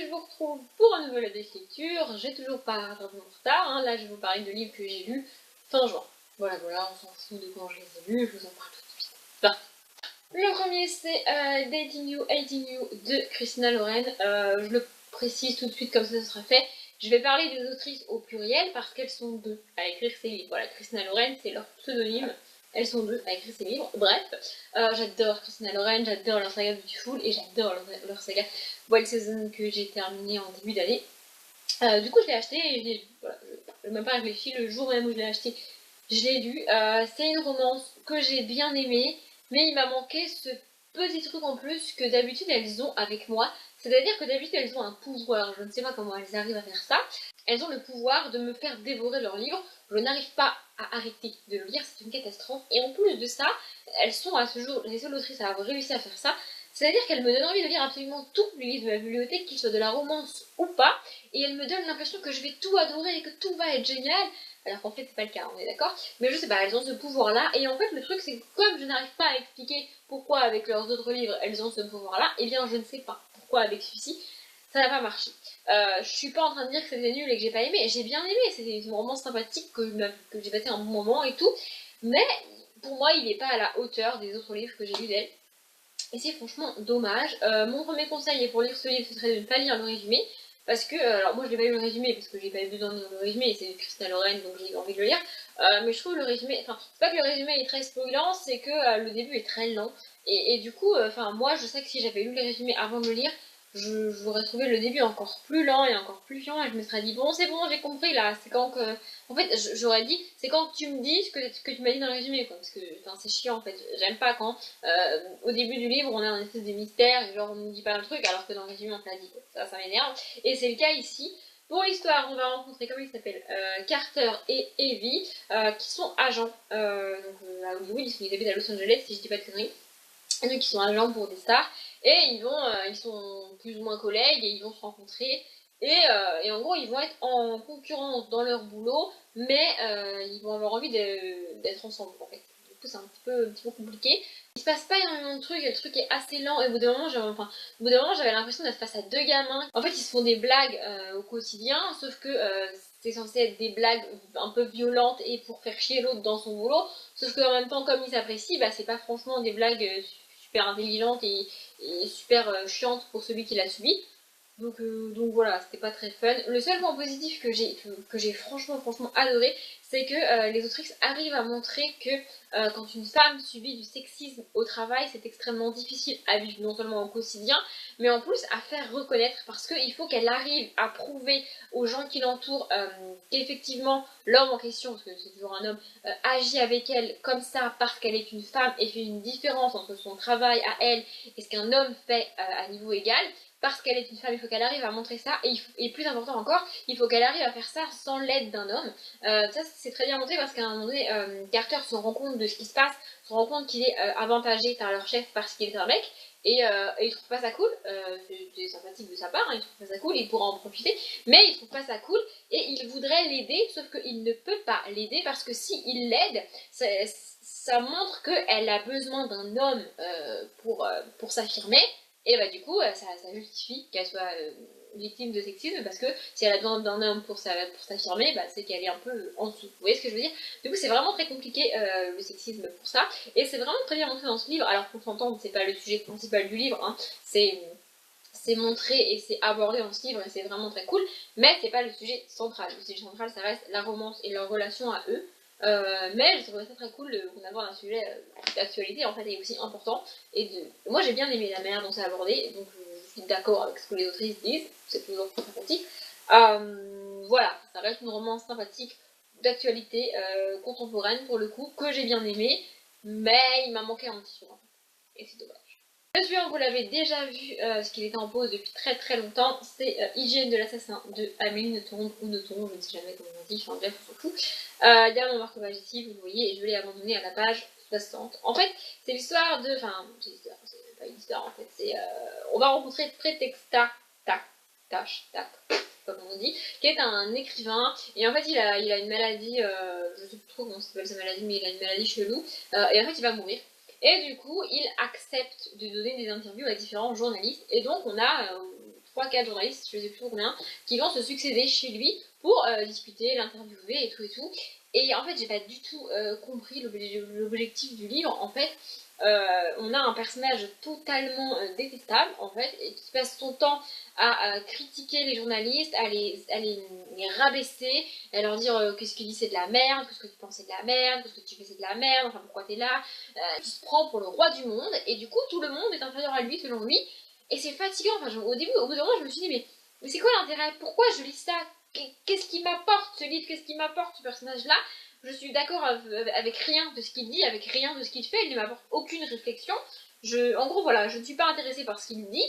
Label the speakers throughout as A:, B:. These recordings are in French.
A: je vous retrouve pour un nouvel update lecture. J'ai toujours pas rattrapé mon retard, hein. Là je vais vous parler de livres que j'ai lus fin juin. Voilà, on s'en fout de quand je les ai lus, je vous en parle tout de suite. Enfin, le premier c'est Dating You, Hating You de Christina Loren. Je le précise tout de suite comme ça sera fait. Je vais parler des autrices au pluriel parce qu'elles sont deux à écrire ces livres. Voilà, Christina Loren c'est leur pseudonyme. Elles sont deux à écrire ces livres. Bref, j'adore Christina Loren, j'adore leur saga Beautiful et j'adore leur saga Wild Season que j'ai terminé en début d'année. Du coup, je l'ai acheté et voilà, je n'ai même pas réfléchi. Le jour même où je l'ai acheté, je l'ai lu. C'est une romance que j'ai bien aimée, mais il m'a manqué ce petit truc en plus que d'habitude elles ont avec moi. C'est-à-dire que d'habitude elles ont un pouvoir. Je ne sais pas comment elles arrivent à faire ça. Elles ont le pouvoir de me faire dévorer leurs livres. Je n'arrive pas à arrêter de le lire, c'est une catastrophe. Et en plus de ça, elles sont à ce jour les seules autrices à avoir réussi à faire ça. C'est-à-dire qu'elles me donnent envie de lire absolument tous les livres de ma bibliothèque, qu'ils soient de la romance ou pas, et elles me donnent l'impression que je vais tout adorer et que tout va être génial, alors qu'en fait c'est pas le cas, on est d'accord. Mais je sais pas, elles ont ce pouvoir-là, et en fait le truc c'est que comme je n'arrive pas à expliquer pourquoi avec leurs autres livres elles ont ce pouvoir-là, et bien je ne sais pas pourquoi avec celui-ci, ça n'a pas marché. Je suis pas en train de dire que c'était nul et que j'ai pas aimé, j'ai bien aimé, c'était une romance sympathique, que j'ai passé un bon moment et tout, mais pour moi il n'est pas à la hauteur des autres livres que j'ai lus d'elle. Et c'est franchement dommage. Mon premier conseil pour lire ce livre, ce serait de ne pas lire le résumé. Parce que, alors moi je n'ai pas lu le résumé parce que j'ai pas eu besoin de lire le résumé et c'est de Christina Loren donc j'ai envie de le lire. Mais je trouve le résumé, enfin c'est pas que le résumé est très spoilant, c'est que le début est très lent. Et du coup, enfin moi je sais que si j'avais lu les résumés avant de le lire, j'aurais trouvé le début encore plus lent et encore plus chiant et je me serais dit bon c'est bon j'ai compris là, c'est quand que... En fait j'aurais dit c'est quand tu me dis ce que tu m'as dit dans le résumé quoi, parce que c'est chiant en fait, j'aime pas quand au début du livre on a un espèce de mystère et genre on nous dit pas un truc alors que dans le résumé on te l'a dit quoi. Ça m'énerve et c'est le cas ici. Pour l'histoire on va rencontrer, comment ils s'appellent, Carter et Evie qui sont agents à Hollywood, ils habitent à Los Angeles si je dis pas de conneries. Et donc ils sont agents pour des stars et ils sont plus ou moins collègues et ils vont se rencontrer et en gros ils vont être en concurrence dans leur boulot mais ils vont avoir envie d'être ensemble en fait. Du coup c'est un petit peu compliqué. Il se passe pas énormément de trucs, le truc est assez lent et au bout d'un moment j'avais l'impression d'être face à deux gamins. En fait ils se font des blagues au quotidien sauf que c'est censé être des blagues un peu violentes et pour faire chier l'autre dans son boulot. Sauf qu'en même temps, comme ils s'apprécient, bah, c'est pas franchement des blagues super intelligentes et super chiantes pour celui qui l'a subi. Donc voilà, c'était pas très fun. Le seul point positif que j'ai franchement adoré, c'est que les autrices arrivent à montrer que quand une femme subit du sexisme au travail, c'est extrêmement difficile à vivre non seulement au quotidien, mais en plus à faire reconnaître parce qu'il faut qu'elle arrive à prouver aux gens qui l'entourent qu'effectivement l'homme en question, parce que c'est toujours un homme, agit avec elle comme ça parce qu'elle est une femme et fait une différence entre son travail à elle et ce qu'un homme fait à niveau égal. Parce qu'elle est une femme, il faut qu'elle arrive à montrer ça, et plus important encore, il faut qu'elle arrive à faire ça sans l'aide d'un homme. Ça c'est très bien montré parce qu'à un moment donné, Carter se rend compte de ce qui se passe, se rend compte qu'il est avantagé par leur chef parce qu'il est un mec, et il trouve pas ça cool, c'est sympathique de sa part, hein, il trouve pas ça cool, il pourra en profiter, mais il trouve pas ça cool, et il voudrait l'aider, sauf qu'il ne peut pas l'aider parce que s'il l'aide, ça montre qu'elle a besoin d'un homme pour s'affirmer. Et bah du coup, ça justifie qu'elle soit victime de sexisme parce que si elle a besoin d'un homme pour s'affirmer, bah, c'est qu'elle est un peu en dessous. Vous voyez ce que je veux dire? Du coup, c'est vraiment très compliqué le sexisme pour ça. Et c'est vraiment très bien montré dans ce livre. Alors qu'on s'entend, c'est pas le sujet principal du livre, hein. C'est montré et c'est abordé dans ce livre et c'est vraiment très cool. Mais c'est pas le sujet central. Le sujet central, ça reste la romance et leur relation à eux. Mais je trouvais ça très cool qu'on aborde un sujet d'actualité en fait et aussi important. Moi j'ai bien aimé la manière dont c'est abordé, donc je suis d'accord avec ce que les autrices disent, c'est toujours sympathique. Voilà, ça reste une romance sympathique d'actualité contemporaine pour le coup, que j'ai bien aimé, mais il m'a manqué un petit sur et c'est dommage. Le suivant, vous l'avez déjà vu, ce qu'il était en pause depuis très longtemps, c'est Hygiène de l'assassin de Amélie Nothomb, ou Nothomb, je ne sais jamais comment on dit, enfin bref, on s'en fout. Il y a mon marquage ici, vous le voyez, et je l'ai abandonné à la page 60. En fait, c'est l'histoire de... Enfin, c'est pas une histoire en fait, c'est... on va rencontrer Pretexta, Tac, comme on dit, qui est un écrivain, et en fait il a une maladie, je sais plus trop comment s'appelle sa maladie, mais il a une maladie chelou, et en fait il va mourir. Et du coup, il accepte de donner des interviews à différents journalistes. Et donc, on a 3-4 journalistes, je sais plus combien, qui vont se succéder chez lui pour discuter, l'interviewer et tout et tout. Et en fait, j'ai pas du tout compris l'objectif du livre. En fait, on a un personnage totalement détestable, en fait, et qui passe son temps à critiquer les journalistes, les rabaisser, à leur dire que ce qu'il dit c'est de la merde, que ce que tu penses c'est de la merde, que ce que tu fais c'est de la merde, enfin pourquoi t'es là. Il se prend pour le roi du monde, et du coup, tout le monde est inférieur à lui, selon lui. Et c'est fatigant. Enfin, au bout d'un moment, je me suis dit, mais c'est quoi l'intérêt? Pourquoi je lis ça? Qu'est-ce qui m'apporte ce livre? Qu'est-ce qui m'apporte ce personnage-là? Je suis d'accord avec rien de ce qu'il dit, avec rien de ce qu'il fait. Il ne m'apporte aucune réflexion. En gros, voilà, je ne suis pas intéressée par ce qu'il dit.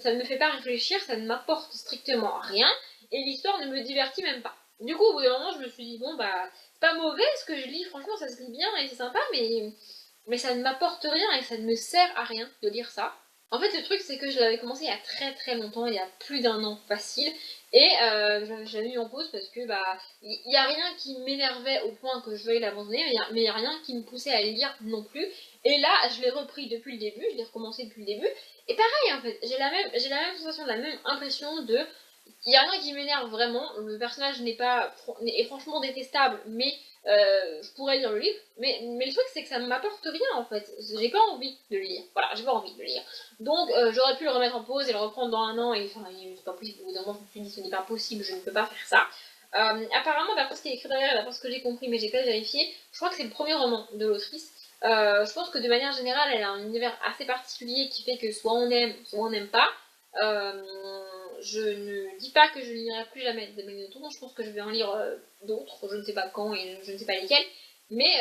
A: Ça ne me fait pas réfléchir, ça ne m'apporte strictement rien. Et l'histoire ne me divertit même pas. Du coup, au bout d'un moment, je me suis dit, bon, bah, c'est pas mauvais ce que je lis. Franchement, ça se lit bien et c'est sympa, mais ça ne m'apporte rien et ça ne me sert à rien de lire ça. En fait, le truc, c'est que je l'avais commencé il y a très très longtemps, il y a plus d'un an facile, et j'avais mis en pause parce que bah il y a rien qui m'énervait au point que je veuille l'abandonner, mais il y a rien qui me poussait à le lire non plus. Et là, je l'ai repris depuis le début, je l'ai recommencé depuis le début, et pareil en fait, j'ai la même sensation, la même impression de il n'y a rien qui m'énerve vraiment. Le personnage est franchement détestable, mais je pourrais lire le livre. Mais le truc, c'est que ça ne m'apporte rien en fait. J'ai pas envie de le lire. Voilà, j'ai pas envie de le lire. Donc j'aurais pu le remettre en pause et le reprendre dans un an. Et enfin, c'est pas possible. Au bout d'un moment, je me suis dit, ce n'est pas possible, je ne peux pas faire ça. Apparemment, d'après ce qui est écrit derrière, d'après ce que j'ai compris, mais j'ai pas vérifié, je crois que c'est le premier roman de l'autrice. Je pense que de manière générale, elle a un univers assez particulier qui fait que soit on aime, soit on n'aime pas. Je ne dis pas que je ne lirai plus jamais de Amélie Nothomb, je pense que je vais en lire d'autres, je ne sais pas quand et je ne sais pas lesquels, mais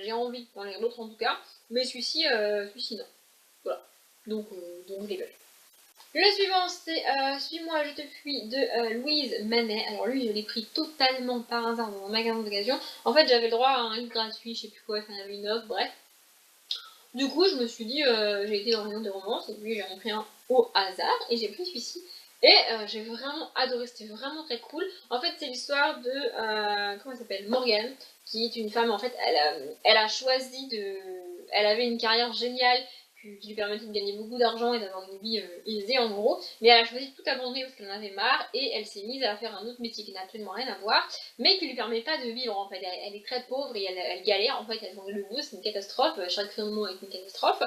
A: j'ai envie d'en lire d'autres en tout cas, mais celui-ci non. Voilà, donc je l'ai pas lu. Le suivant c'est Suis-moi, je te fuis de Louise Manet. Alors lui, je l'ai pris totalement par hasard dans un magasin d'occasion. En fait, j'avais le droit à un livre gratuit, je sais plus quoi, enfin, il y avait une offre, bref. Du coup, je me suis dit, j'ai été dans un rayon de romance, et puis j'en ai pris un au hasard, et j'ai pris celui-ci. Et j'ai vraiment adoré, c'était vraiment très cool. En fait, c'est l'histoire de, comment elle s'appelle, Morgane, qui est une femme, en fait, elle a choisi de... Elle avait une carrière géniale qui lui permettait de gagner beaucoup d'argent et d'avoir une vie aisée en gros, mais elle a choisi de tout abandonner parce qu'elle en avait marre et elle s'est mise à faire un autre métier qui n'a absolument rien à voir, mais qui lui permet pas de vivre en fait. Elle est très pauvre et elle galère en fait, elle joue le bout, c'est une catastrophe, chaque moment est une catastrophe.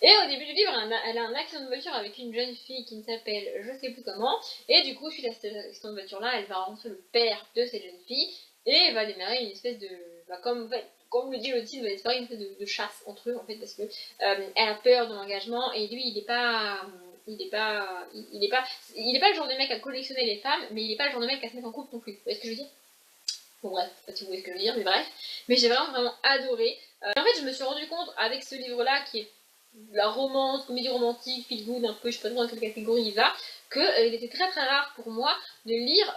A: Et au début du livre, elle a un accident de voiture avec une jeune fille qui ne s'appelle je sais plus comment, et du coup, suite à cet accident de voiture là, elle va rencontrer le père de cette jeune fille et elle va démarrer une espèce de. Bah, comme le dit le titre, va démarrer une espèce de chasse entre eux en fait, parce que elle a peur de l'engagement et lui il est pas. Il est pas le genre de mec à collectionner les femmes, mais il est pas le genre de mec à se mettre en couple non plus. Vous voyez ce que je veux dire? Bon bref, je sais pas si vous voyez ce que je veux dire, mais bref. Mais j'ai vraiment adoré. En fait, je me suis rendu compte avec ce livre-là, qui est la romance, comédie romantique, feel good, un peu, je sais pas trop dans quelle catégorie il va, qu'il était très très rare pour moi de lire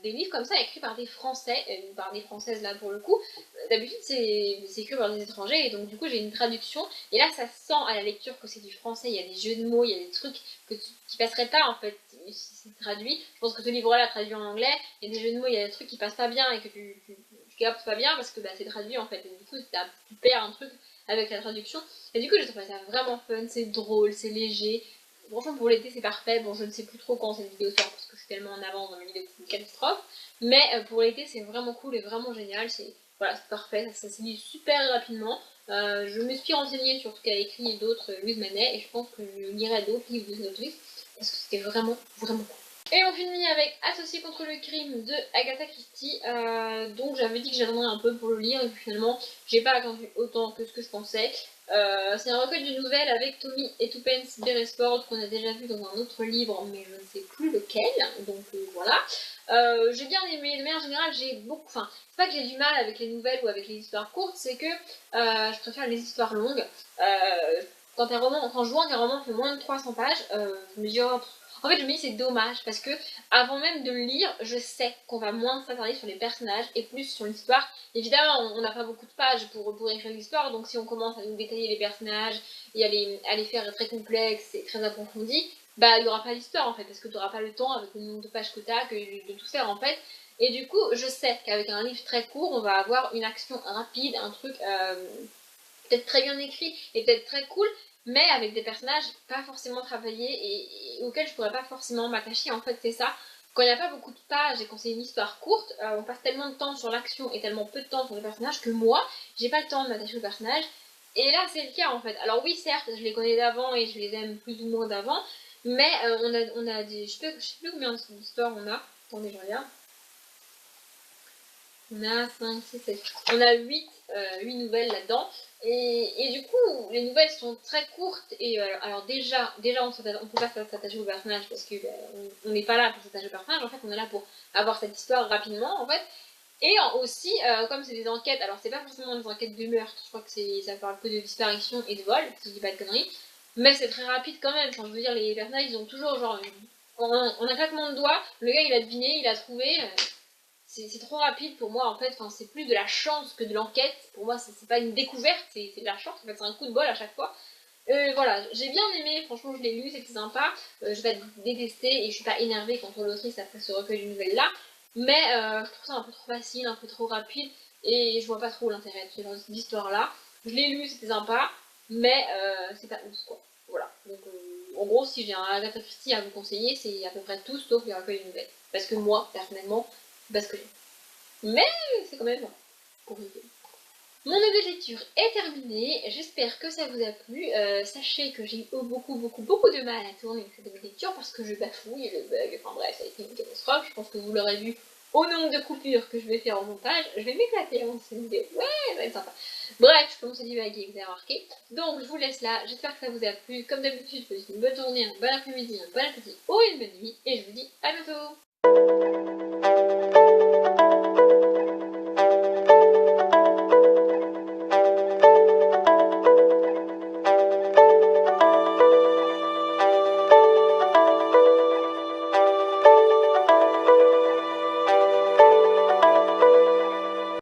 A: des livres comme ça écrits par des Français, par des Françaises là pour le coup. D'habitude c'est écrit par des étrangers et donc du coup j'ai une traduction et là ça sent à la lecture que c'est du français, il y a des jeux de mots, il y a des trucs qui passeraient pas en fait si c'est traduit. Je pense que ce livre-là traduit en anglais, il y a des jeux de mots, il y a des trucs qui passent pas bien et que tu captes pas bien parce que bah, c'est traduit en fait et du coup tu perds un truc avec la traduction. Et du coup, j'ai trouvé ça vraiment fun, c'est drôle, c'est léger. Franchement, pour l'été, c'est parfait. Bon, je ne sais plus trop quand cette vidéo sort parce que c'est tellement en avance dans ma vidéo que c'est une catastrophe. Mais pour l'été, c'est vraiment cool et vraiment génial. Voilà, c'est parfait, ça se lit super rapidement. Je me suis renseignée sur ce qu'elle a écrit et d'autres, Louise Manet, et je pense que je lirai d'autres livres de cette autrice parce que c'était vraiment, vraiment cool. Et on finit avec Associé contre le crime de Agatha Christie. Donc j'avais dit que j'attendrais un peu pour le lire et finalement j'ai pas attendu autant que ce que je pensais. C'est un recueil de nouvelles avec Tommy et Tuppence Beresford qu'on a déjà vu dans un autre livre mais je ne sais plus lequel. Donc voilà. J'ai bien aimé. De manière générale j'ai beaucoup... Enfin, c'est pas que j'ai du mal avec les nouvelles ou avec les histoires courtes, c'est que je préfère les histoires longues. Quand je vois qu'un roman fait moins de 300 pages, je me dis oh, en fait, je me dis c'est dommage parce que avant même de le lire, je sais qu'on va moins s'attarder sur les personnages et plus sur l'histoire. Évidemment, on n'a pas beaucoup de pages pour écrire l'histoire, donc si on commence à nous détailler les personnages et à les faire très complexes et très approfondis, bah il n'y aura pas l'histoire en fait parce que tu n'auras pas le temps avec le nombre de pages que tu as de tout faire en fait. Et du coup, je sais qu'avec un livre très court, on va avoir une action rapide, un truc peut-être très bien écrit et peut-être très cool, mais avec des personnages pas forcément travaillés et auxquels je pourrais pas forcément m'attacher. En fait, c'est ça. Quand il n'y a pas beaucoup de pages et quand c'est une histoire courte, on passe tellement de temps sur l'action et tellement peu de temps sur les personnages que moi, j'ai pas le temps de m'attacher aux personnages. Et là, c'est le cas en fait. Alors oui, certes, je les connais d'avant et je les aime plus ou moins d'avant, mais on a des... Je sais plus combien d'histoires on a. Attendez, je regarde. On a 5, 6, 7. On a 8 nouvelles là-dedans. Et du coup, les nouvelles sont très courtes. Et alors déjà on peut pas s'attacher au personnage parce que on n'est pas là pour s'attacher au personnage. En fait, on est là pour avoir cette histoire rapidement, en fait. Et aussi, comme c'est des enquêtes, alors c'est pas forcément des enquêtes de meurtre. Je crois que ça parle peu de disparition et de vol, si je dis pas de conneries. Mais c'est très rapide quand même. Enfin, je veux dire, les personnages, ils ont toujours genre... En un claquement de doigts, le gars, il a deviné, il a trouvé... c'est trop rapide pour moi en fait, enfin, c'est plus de la chance que de l'enquête. Pour moi, c'est pas une découverte, c'est de la chance, en fait, c'est un coup de bol à chaque fois. Voilà, j'ai bien aimé, franchement, je l'ai lu, c'était sympa. Je vais détester et je suis pas énervée contre l'autrice après ce recueil de nouvelles là, mais je trouve ça un peu trop facile, un peu trop rapide et je vois pas trop l'intérêt de ce genre d'histoire là. Je l'ai lu, c'était sympa, mais c'est pas ouf quoi. Voilà, donc en gros, si j'ai un Agatha Christie à vous conseiller, c'est à peu près tout sauf les recueils de nouvelles. Parce que moi, personnellement, c'est pas ce que j'aime. Mais c'est quand même pour rigoler. Mon neveu de lecture est terminé, j'espère que ça vous a plu. Sachez que j'ai eu beaucoup de mal à tourner cette neveu de lecture parce que je bafouille, je bug, enfin bref, ça a été une catastrophe. Je pense que vous l'aurez vu au nombre de coupures que je vais faire au montage. Je vais m'éclater dans cette vidéo, ouais, ça va être sympa. Bref, je commence à divaguer, vous avez remarqué. Donc je vous laisse là, j'espère que ça vous a plu. Comme d'habitude, je vous souhaite une bonne journée, un bon après-midi, un bon appétit ou une bonne nuit. Et je vous dis à bientôt.